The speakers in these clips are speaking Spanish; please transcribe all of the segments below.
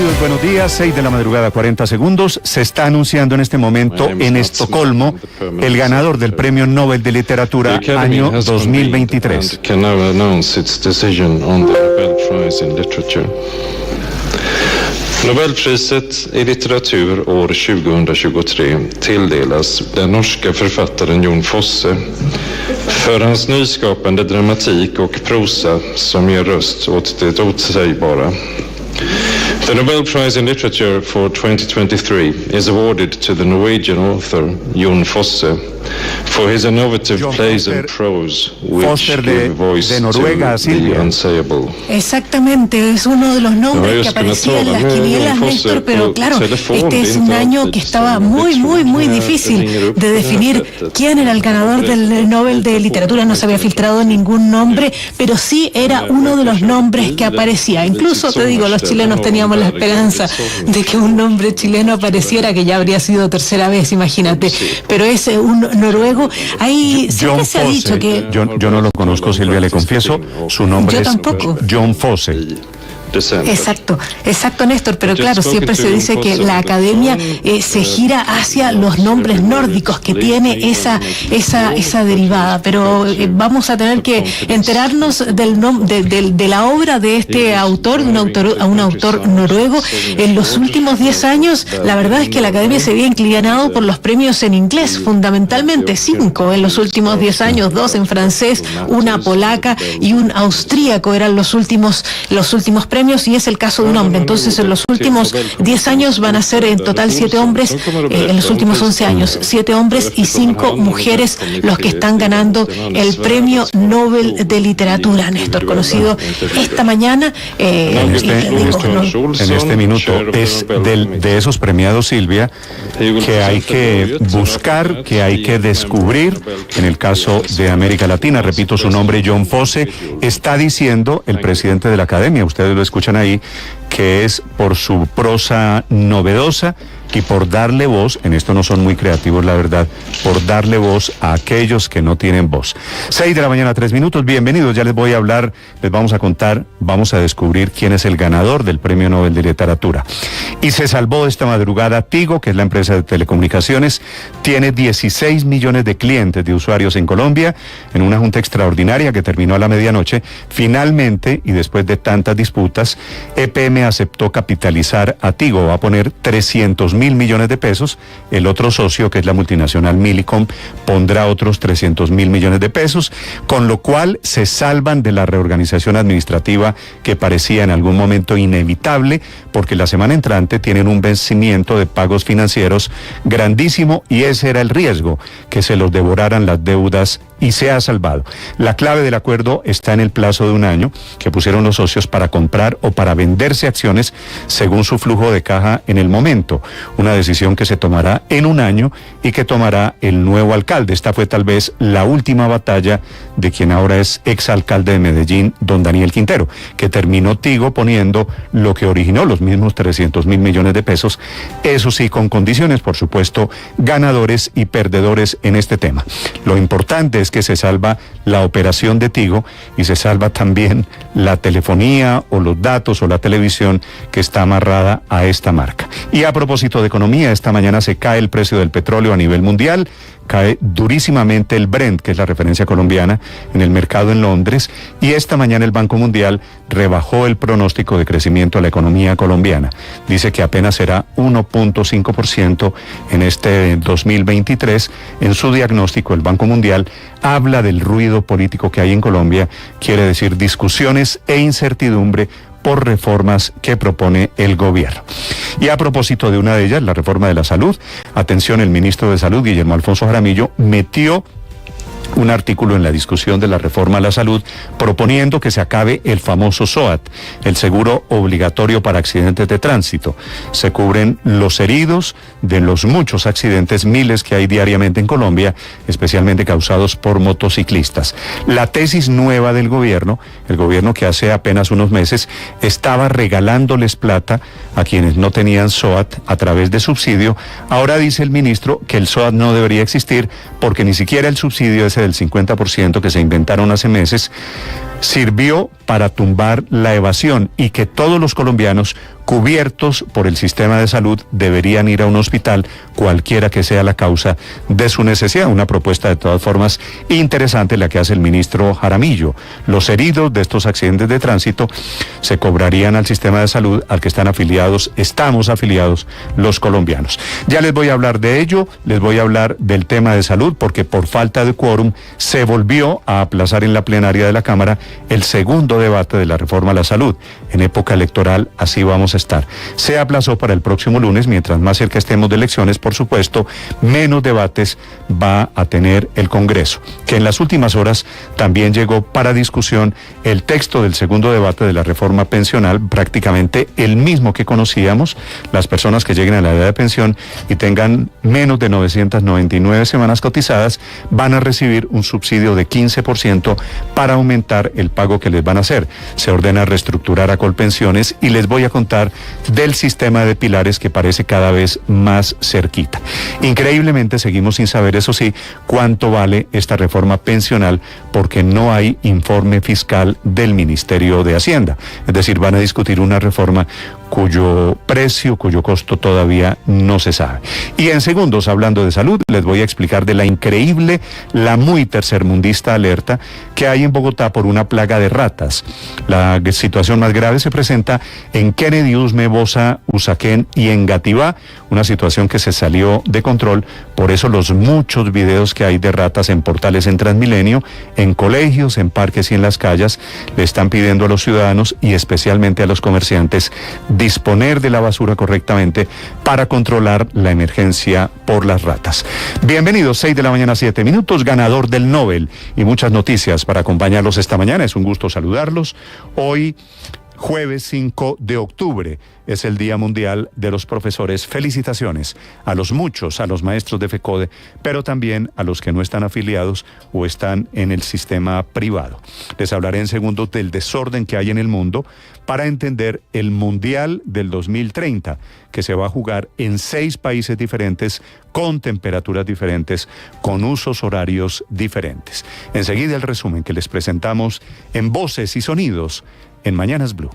Bienvenidos, buenos días, 6 de la madrugada, 40 segundos. Se está anunciando en este momento en Estocolmo el ganador del Premio Nobel de Literatura año 2023. Nobelpriset i litteratur år 2023 tilldelas den norska författaren Jon Fosse för hans nyskapande dramatik och prosa som ger röst åt det otsägbara. The Nobel Prize in Literature for 2023 is awarded to the Norwegian author Jon Fosse for his innovative plays and prose which give voice to the unsayable. Exactamente, es uno de los nombres que aparecía en las quinielas, Néstor, pero claro, este es un año que estaba muy difícil de definir quién era el ganador del Nobel de Literatura. No se había filtrado ningún nombre, pero sí era uno de los nombres que aparecía. Incluso, te digo, los chilenos teníamos la esperanza de que un nombre chileno apareciera, que ya habría sido tercera vez, imagínate, pero es un noruego. Ahí siempre se ha dicho que... Yo no lo conozco, Silvia, le confieso, su nombre es Jon Fosse. Exacto, Néstor, pero claro, siempre se dice que la academia se gira hacia los nombres nórdicos, que tiene esa derivada, pero vamos a tener que enterarnos de la obra de este autor, un autor noruego. En los últimos 10 años, la verdad es que la academia se había inclinado por los premios en inglés, fundamentalmente 5 en los últimos 10 años, 2 en francés, una polaca y un austríaco eran los últimos premios, y es el caso de un hombre. Entonces, en los últimos 10 años van a ser en total 7 hombres, en los últimos 11 años, 7 hombres y 5 mujeres los que están ganando el Premio Nobel de Literatura, Néstor, conocido esta mañana. En este minuto es de esos premiados, Silvia, que hay que buscar, que hay que descubrir. En el caso de América Latina, repito su nombre, Jon Fosse, está diciendo el presidente de la Academia, ustedes lo escuchan ahí, que es por su prosa novedosa y por darle voz, en esto no son muy creativos la verdad, por darle voz a aquellos que no tienen voz. 6 de la mañana, 3 minutos, bienvenidos, ya les voy a hablar, les vamos a contar, vamos a descubrir quién es el ganador del Premio Nobel de Literatura. Y se salvó esta madrugada Tigo, que es la empresa de telecomunicaciones, tiene 16 millones de clientes, de usuarios en Colombia, en una junta extraordinaria que terminó a la medianoche. Finalmente, y después de tantas disputas, EPM aceptó capitalizar a Tigo, va a poner 300.000 millones de pesos, el otro socio, que es la multinacional Millicom, pondrá otros 300.000 millones de pesos, con lo cual se salvan de la reorganización administrativa que parecía en algún momento inevitable, porque la semana entrante tienen un vencimiento de pagos financieros grandísimo y ese era el riesgo, que se los devoraran las deudas, y se ha salvado. La clave del acuerdo está en el plazo de un año que pusieron los socios para comprar o para venderse acciones según su flujo de caja en el momento. Una decisión que se tomará en un año y que tomará el nuevo alcalde. Esta fue tal vez la última batalla de quien ahora es exalcalde de Medellín, don Daniel Quintero, que terminó Tigo poniendo lo que originó los mismos 300.000 millones de pesos, eso sí con condiciones, por supuesto, ganadores y perdedores en este tema. Lo importante es que se salva la operación de Tigo y se salva también la telefonía o los datos o la televisión que está amarrada a esta marca. Y a propósito de economía, esta mañana se cae el precio del petróleo a nivel mundial, cae durísimamente el Brent, que es la referencia colombiana, en el mercado en Londres, y esta mañana el Banco Mundial rebajó el pronóstico de crecimiento a la economía colombiana. Dice que apenas será 1.5% en este 2023. En su diagnóstico, el Banco Mundial habla del ruido político que hay en Colombia, quiere decir discusiones e incertidumbre por reformas que propone el gobierno. Y a propósito de una de ellas, la reforma de la salud, atención, el ministro de Salud, Guillermo Alfonso Jaramillo, metió un artículo en la discusión de la reforma a la salud proponiendo que se acabe el famoso SOAT, el seguro obligatorio para accidentes de tránsito. Se cubren los heridos de los muchos accidentes, miles que hay diariamente en Colombia, especialmente causados por motociclistas. La tesis nueva del gobierno, el gobierno que hace apenas unos meses estaba regalándoles plata a quienes no tenían SOAT a través de subsidio, ahora dice el ministro que el SOAT no debería existir porque ni siquiera el subsidio ese del 50% que se inventaron hace meses sirvió para tumbar la evasión y que todos los colombianos cubiertos por el sistema de salud deberían ir a un hospital, cualquiera que sea la causa de su necesidad. Una propuesta de todas formas interesante la que hace el ministro Jaramillo. Los heridos de estos accidentes de tránsito se cobrarían al sistema de salud al que estamos afiliados los colombianos. Ya les voy a hablar de ello, les voy a hablar del tema de salud, porque por falta de quórum se volvió a aplazar en la plenaria de la Cámara el segundo debate de la reforma a la salud. En época electoral así vamos a estar. Se aplazó para el próximo lunes, mientras más cerca estemos de elecciones, por supuesto, menos debates va a tener el Congreso, que en las últimas horas también llegó para discusión el texto del segundo debate de la reforma pensional, prácticamente el mismo que conocíamos. Las personas que lleguen a la edad de pensión y tengan menos de 999 semanas cotizadas van a recibir un subsidio de 15% para aumentar el pago que les van a hacer. Se ordena reestructurar a Colpensiones y les voy a contar del sistema de pilares que parece cada vez más cerquita. Increíblemente seguimos sin saber, eso sí, cuánto vale esta reforma pensional, porque no hay informe fiscal del Ministerio de Hacienda. Es decir, van a discutir una reforma cuyo precio, cuyo costo todavía no se sabe. Y en segundos, hablando de salud, les voy a explicar de la increíble, la muy tercermundista alerta que hay en Bogotá por una plaga de ratas. La situación más grave se presenta en Kennedy, Usme, Bosa, Usaquén y Engativá, una situación que se salió de control. Por eso los muchos videos que hay de ratas en portales en Transmilenio, en colegios, en parques y en las calles, le están pidiendo a los ciudadanos y especialmente a los comerciantes disponer de la basura correctamente para controlar la emergencia por las ratas. Bienvenidos, 6 de la mañana, 7 minutos, ganador del Nobel y muchas noticias para acompañarlos esta mañana. Es un gusto saludarlos. Hoy, jueves 5 de octubre, es el Día Mundial de los Profesores. Felicitaciones a los muchos, a los maestros de FECODE, pero también a los que no están afiliados o están en el sistema privado. Les hablaré en segundos del desorden que hay en el mundo para entender el Mundial del 2030, que se va a jugar en 6 países diferentes, con temperaturas diferentes, con usos horarios diferentes. Enseguida el resumen que les presentamos en Voces y Sonidos en Mañanas Blue.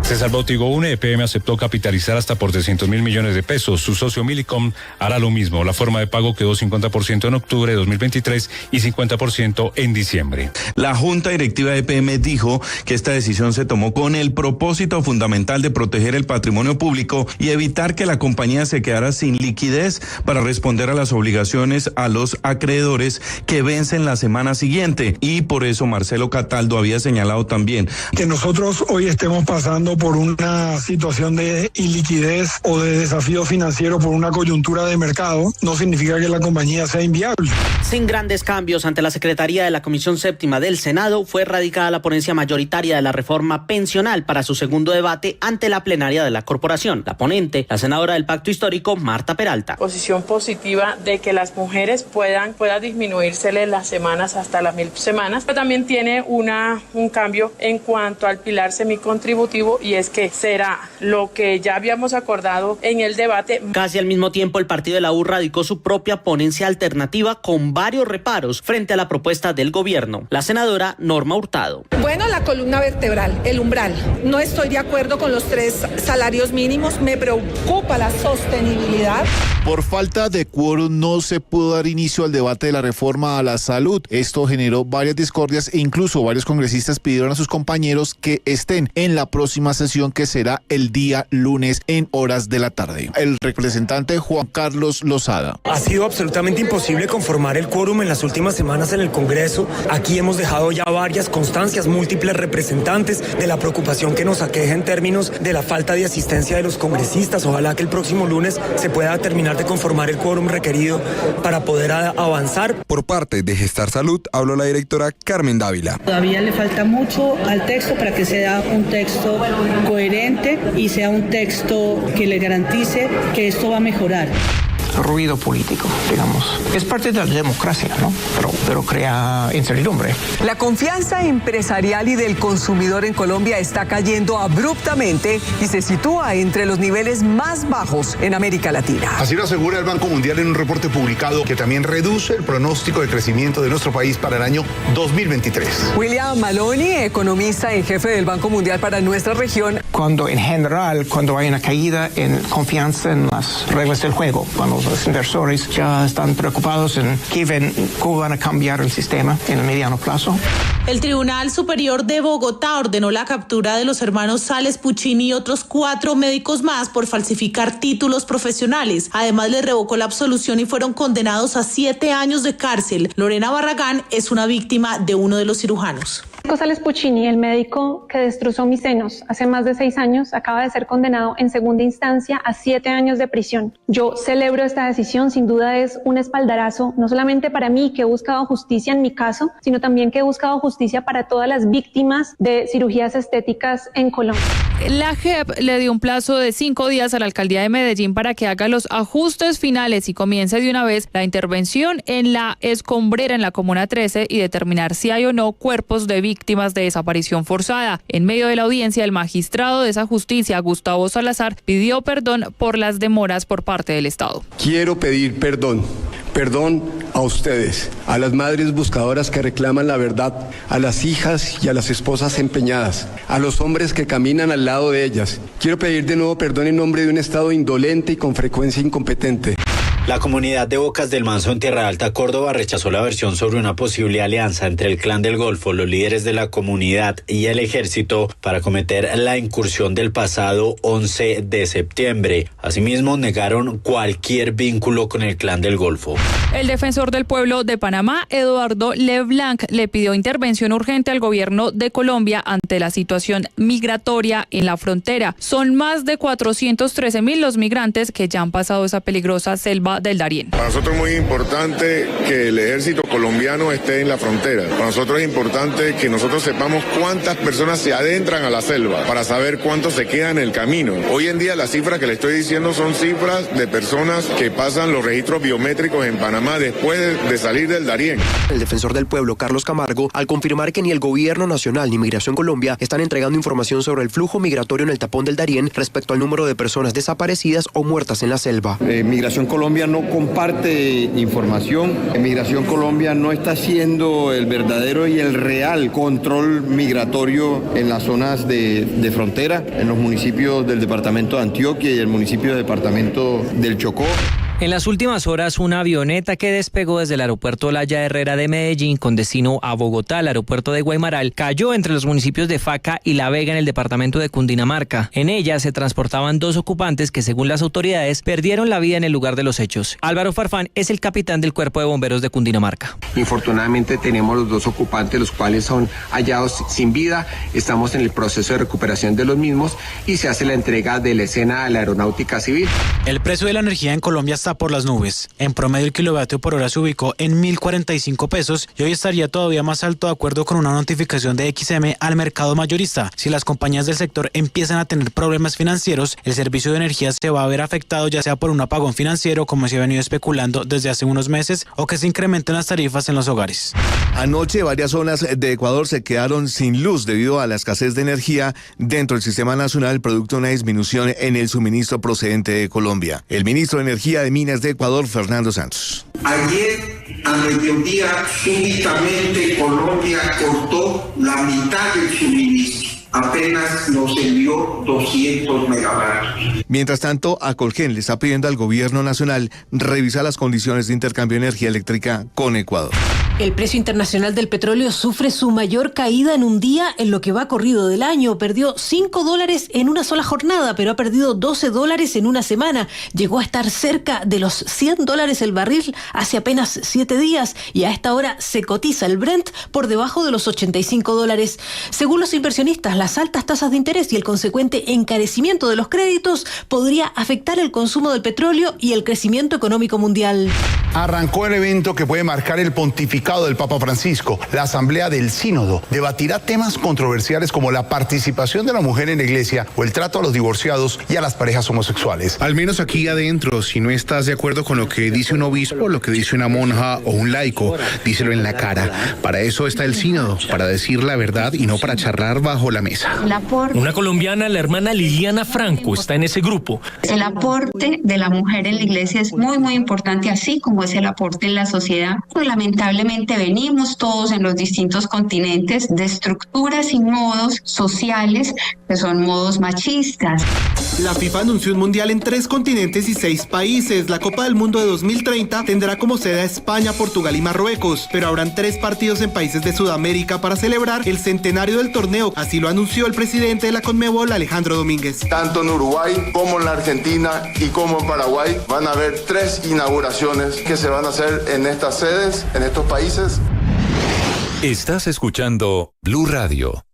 César Bautigó, una EPM aceptó capitalizar hasta por 300.000 millones de pesos. Su socio Millicom hará lo mismo. La forma de pago quedó 50% en octubre de 2023 y 50% en diciembre. La Junta Directiva de EPM dijo que esta decisión se tomó con el propósito fundamental de proteger el patrimonio público y evitar que la compañía se quedara sin liquidez para responder a las obligaciones a los acreedores que vencen la semana siguiente. Y por eso Marcelo Cataldo había señalado también que nosotros hoy estemos pasando por una situación de iliquidez o de desafío financiero por una coyuntura de mercado, no significa que la compañía sea inviable. Sin grandes cambios ante la Secretaría de la Comisión Séptima del Senado, fue radicada la ponencia mayoritaria de la reforma pensional para su segundo debate ante la plenaria de la corporación. La ponente, la senadora del Pacto Histórico, Marta Peralta. Posición positiva de que las mujeres pueda disminuírsele las semanas hasta las 1.000 semanas, pero también tiene un cambio en cuanto al pilar semicontributivo, y es que será lo que ya habíamos acordado en el debate. Casi al mismo tiempo, el partido de la U radicó su propia ponencia alternativa con varios reparos frente a la propuesta del gobierno. La senadora Norma Hurtado. Bueno, la columna vertebral, el umbral. No estoy de acuerdo con los 3 salarios mínimos. Me preocupa la sostenibilidad. Por falta de quórum no se pudo dar inicio al debate de la reforma a la salud. Esto generó varias discordias e incluso varios congresistas pidieron a sus compañeros que estén en la próxima sesión, que será el día lunes en horas de la tarde. El representante Juan Carlos Lozada. Ha sido absolutamente imposible conformar el quórum en las últimas semanas en el Congreso. Aquí hemos dejado ya varias constancias, múltiples representantes de la preocupación que nos aqueja en términos de la falta de asistencia de los congresistas. Ojalá que el próximo lunes se pueda terminar de conformar el quórum requerido para poder avanzar. Por parte de Gestar Salud habló la directora Carmen Dávila. Todavía le falta mucho al texto para que sea un texto coherente y sea un texto que le garantice que esto va a mejorar. ruido político, digamos. Es parte de la democracia, ¿no? Pero crea incertidumbre. La confianza empresarial y del consumidor en Colombia está cayendo abruptamente y se sitúa entre los niveles más bajos en América Latina. Así lo asegura el Banco Mundial en un reporte publicado que también reduce el pronóstico de crecimiento de nuestro país para el año 2023. William Maloney, economista en jefe del Banco Mundial para nuestra región. Cuando en general, cuando hay una caída en confianza en las reglas del juego, cuando los inversores ya están preocupados en cómo van a cambiar el sistema en el mediano plazo. El Tribunal Superior de Bogotá ordenó la captura de los hermanos Sales Puccini y otros 4 médicos más por falsificar títulos profesionales. Además, les revocó la absolución y fueron condenados a 7 años de cárcel. Lorena Barragán es una víctima de uno de los cirujanos. Sales Puccini, el médico que destrozó mis senos hace más de 6 años, acaba de ser condenado en segunda instancia a 7 años de prisión. Yo celebro esta decisión, sin duda es un espaldarazo, no solamente para mí, que he buscado justicia en mi caso, sino también que he buscado justicia para todas las víctimas de cirugías estéticas en Colombia. La JEP le dio un plazo de 5 días a la alcaldía de Medellín para que haga los ajustes finales y comience de una vez la intervención en la escombrera en la Comuna 13 y determinar si hay o no cuerpos de víctimas de desaparición forzada. En medio de la audiencia, el magistrado de esa justicia, Gustavo Salazar, pidió perdón por las demoras por parte del Estado. Quiero pedir perdón a ustedes, a las madres buscadoras que reclaman la verdad, a las hijas y a las esposas empeñadas, a los hombres que caminan al lado de ellas. Quiero pedir de nuevo perdón en nombre de un Estado indolente y con frecuencia incompetente. La comunidad de Bocas del Manso en Tierra Alta, Córdoba, rechazó la versión sobre una posible alianza entre el Clan del Golfo, los líderes de la comunidad y el ejército para cometer la incursión del pasado 11 de septiembre. Asimismo, negaron cualquier vínculo con el Clan del Golfo. El defensor del pueblo de Panamá, Eduardo Leblanc, le pidió intervención urgente al gobierno de Colombia ante la situación migratoria en la frontera. Son más de 413.000 los migrantes que ya han pasado esa peligrosa selva del Darién. Para nosotros es muy importante que el ejército colombiano esté en la frontera. Para nosotros es importante que nosotros sepamos cuántas personas se adentran a la selva para saber cuántos se quedan en el camino. Hoy en día las cifras que le estoy diciendo son cifras de personas que pasan los registros biométricos en Panamá después de salir del Darién. El defensor del pueblo, Carlos Camargo, al confirmar que ni el Gobierno Nacional ni Migración Colombia están entregando información sobre el flujo migratorio en el tapón del Darién respecto al número de personas desaparecidas o muertas en la selva. Migración Colombia no comparte información. Migración Colombia no está haciendo el verdadero y el real control migratorio en las zonas de frontera, en los municipios del departamento de Antioquia y el municipio del departamento del Chocó. En las últimas horas, una avioneta que despegó desde el aeropuerto Laya Herrera de Medellín con destino a Bogotá, al aeropuerto de Guaymaral, cayó entre los municipios de Faca y La Vega en el departamento de Cundinamarca. En ella se transportaban 2 ocupantes que, según las autoridades, perdieron la vida en el lugar de los hechos. Álvaro Farfán es el capitán del Cuerpo de Bomberos de Cundinamarca. Infortunadamente tenemos los 2 ocupantes, los cuales son hallados sin vida. Estamos en el proceso de recuperación de los mismos y se hace la entrega de la escena a la Aeronáutica Civil. El precio de la energía en Colombia está por las nubes. En promedio, el kilovatio por hora se ubicó en 1.045 pesos y hoy estaría todavía más alto de acuerdo con una notificación de XM al mercado mayorista. Si las compañías del sector empiezan a tener problemas financieros, el servicio de energía se va a ver afectado, ya sea por un apagón financiero, como se ha venido especulando desde hace unos meses, o que se incrementen las tarifas en los hogares. Anoche, varias zonas de Ecuador se quedaron sin luz debido a la escasez de energía dentro del sistema nacional, producto de una disminución en el suministro procedente de Colombia. El ministro de Energía de Minas de Ecuador, Fernando Santos. Ayer, a mediodía, súbitamente Colombia cortó la mitad del suministro. Apenas nos envió 200 megavatios. Mientras tanto, Acolgen le está pidiendo al gobierno nacional revisar las condiciones de intercambio de energía eléctrica con Ecuador. El precio internacional del petróleo sufre su mayor caída en un día en lo que va corrido del año. Perdió $5 en una sola jornada, pero ha perdido $12 en una semana. Llegó a estar cerca de los $100 el barril hace apenas 7 días y a esta hora se cotiza el Brent por debajo de los $85. Según los inversionistas, la las altas tasas de interés y el consecuente encarecimiento de los créditos podría afectar el consumo del petróleo y el crecimiento económico mundial. Arrancó el evento que puede marcar el pontificado del Papa Francisco. La Asamblea del Sínodo debatirá temas controversiales como la participación de la mujer en la iglesia o el trato a los divorciados y a las parejas homosexuales. Al menos aquí adentro, si no estás de acuerdo con lo que dice un obispo, lo que dice una monja o un laico, díselo en la cara. Para eso está el sínodo, para decir la verdad y no para charlar bajo la mesa. Una colombiana, la hermana Liliana Franco, está en ese grupo. El aporte de la mujer en la iglesia es muy, muy importante, así como es el aporte en la sociedad. Lamentablemente venimos todos en los distintos continentes de estructuras y modos sociales que son modos machistas. La FIFA anunció un mundial en 3 continentes y 6 países. La Copa del Mundo de 2030 tendrá como sede a España, Portugal y Marruecos, pero habrán 3 partidos en países de Sudamérica para celebrar el centenario del torneo. Así lo anunció el presidente de la Conmebol, Alejandro Domínguez. Tanto en Uruguay como en la Argentina y como en Paraguay van a haber 3 inauguraciones que se van a hacer en estas sedes, en estos países. Estás escuchando Blue Radio.